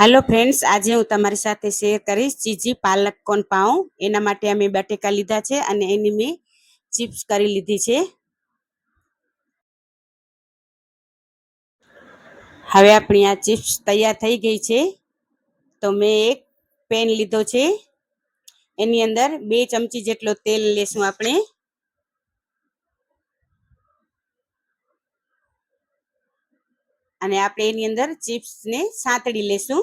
Hello friends, आज हूँ तमारी साथे शेर करीश चीजी पालक कोन पाऊँ। एना माटे अमे बटेका लीधा छे अने एनी में चिप्स करी लीधी छे। हवे आपणी आ चिप्स तैयार थई गई छे। तो मैं एक पेन लीधो छे, एनी अंदर 2 चमची जेटलो तेल लेशुं आपणे। अने आपणे एनी अंदर चिप्स ने सातड़ी लेशुं।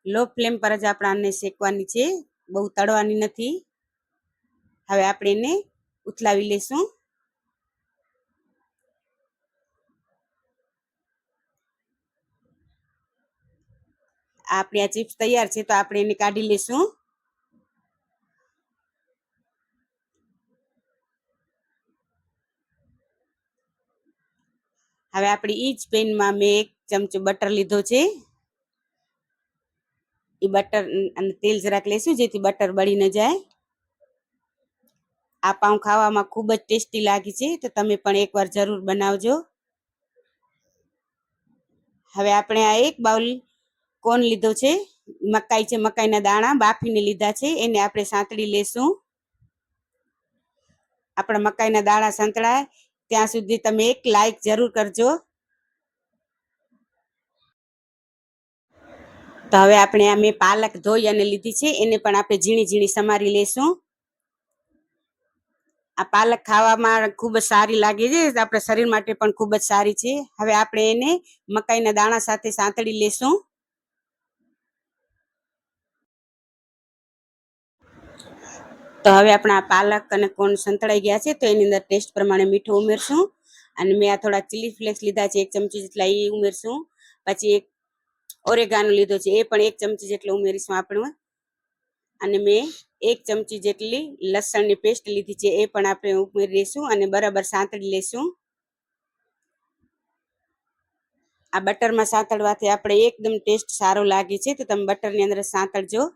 लो फ्लेम पर ज आपणे शेकवानी छे, बहु तळवानी नथी। हवे आपणे एने उथलावी लेशुं। आपणी आ चिप्स तैयार छे तो आपणे एने काढी लेशुं। हवे आपणी ई ज पेन में मैं 1 चमचो बटर लीधो छे। ई बटर अने तेल जराक लेशुं जेथी बटर बળી न जाय। आ पाઉં खावामां खूब ज टेस्टी लागे छे, तो तमे पण एकवार जरूर बनावजो। हवे आपणे आ एक बाउल कोन लीधो छे, मकाई छे, मकाईना दाणा बाफीने लीधा छे, एने आपणे सातળી लेशुं। आपणा मकाईना दाणा संतळाय ત્યાં સુધી તમે એક લાઈક જરૂર કરજો। तो हवे आपणे आ मैं पालक धोई अने लीधी छे, एने पण आपणे झीणी झीणी समारी लेशुं। आ पालक खावामां खूब ज सारी लागे छे, आपણા शरीर माटे पण खूब ज सारी छे। हवे आपणे एने मकाईना दाणा साथे सांतળી लेशुं। तो हवे आपणा पालक अने कोण संतळाई गया छे, तो एनी अंदर टेस्ट प्रमाणे मीठું उमेरशुं। अने मैं आ थोड़ा चिली फ्लेक्स लीधा छे 1 चमची जेटला ई उमेरशुं। पछी एक ओरेगानो लीधो छे, ए पण 1 चमची जेटलो उमेरीशुं आपणे। अने मैं 1 चमची जेटली लसणनी पेस्ट लीधी छे, ए पण आपणे उमेरी देशुं अने बराबर सांतળી लेशुं। आ बटर में सांतळवाथी आपणे एकदम टेस्ट सारो लागे छे, तो तमे बटरनी अंदर सांतळजो।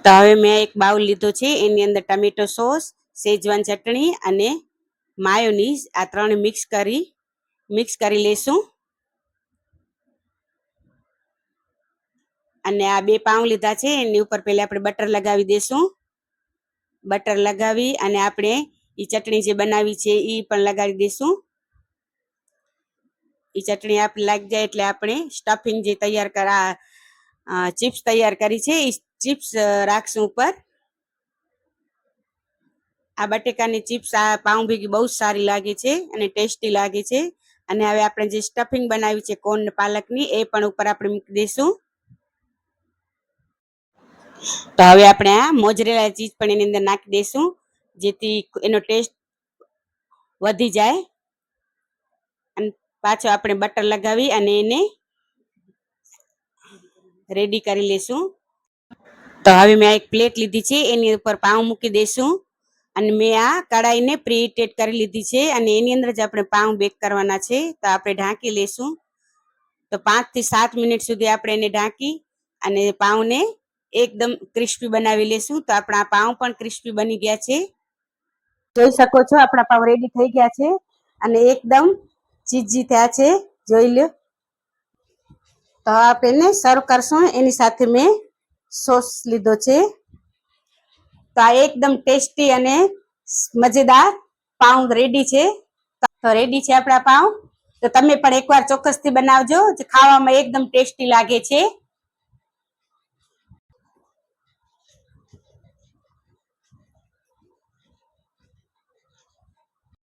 तो हवे मैं एक बाउल लीधो छे, एनी अंदर टमेटो सॉस, शेजवान चटणी अने मायोनीज आ 3 मिक्स करी लेशुं। अने आ 2 पाઉં लीधा छे, एनी उपर पहेला आपणे बटर लगावी देशुं। बटर लगावी अने आपणे ई चटणी जे बनावी छे ई पण लगावी देशुं। ई चटणी आपणे लागी जाय એટલે આપણે સ્ટફિંગ જે તૈયાર કરા चिप्स तैयार करी छे ई चिप्स राखशुं उपर। आ बटेकानी चिप्स आ पाઉં ભેગી બહુ સારી લાગે છે અને ટેસ્ટી લાગે છે। અને હવે આપણે જે સ્ટફિંગ બનાવી છે કોર્ન ને પાલકની એ પણ ઉપર આપણે મૂકી દઈશું। તો હવે આપણે આ મોઝરેલા ચીઝ પણ એની અંદર નાખી દઈશું જેથી એનો ટેસ્ટ વધી જાય। અને પાછો આપણે બટર લગાવી અને એને રેડી કરી લેશું। તો હવે મેં એક પ્લેટ લીધી છે એની ઉપર પાઉં મૂકી દઈશું અને મેં આ કડાઈને પ્રીહીટેડ કરી લીધી છે અને એની અંદર જ આપણે પાઉં બેક કરવાના છે। તો આપણે ઢાંકી લેશું। તો 5 થી 7 મિનિટ સુધી આપણે એને ઢાંકી અને પાઉંને એકદમ ક્રિસ્પી બનાવી લેશું। તો આપણા પાઉં પણ ક્રિસ્પી બની ગયા છે। જોઈ શકો છો આપણા પાઉં રેડી થઈ ગયા છે અને એકદમ ચીઝી થયા છે। જોઈ લો। તો આપણે એને સર્વ કરશું। એની સાથે મેં સોસ લીધો છે। તો આ એકદમ ટેસ્ટી અને મજેદાર પાઉં રેડી છે। તો રેડી છે આપણા પાઉં। તો તમે પણ એકવાર ચોક્કસથી બનાવજો, જે ખાવામાં એકદમ ટેસ્ટી લાગે છે।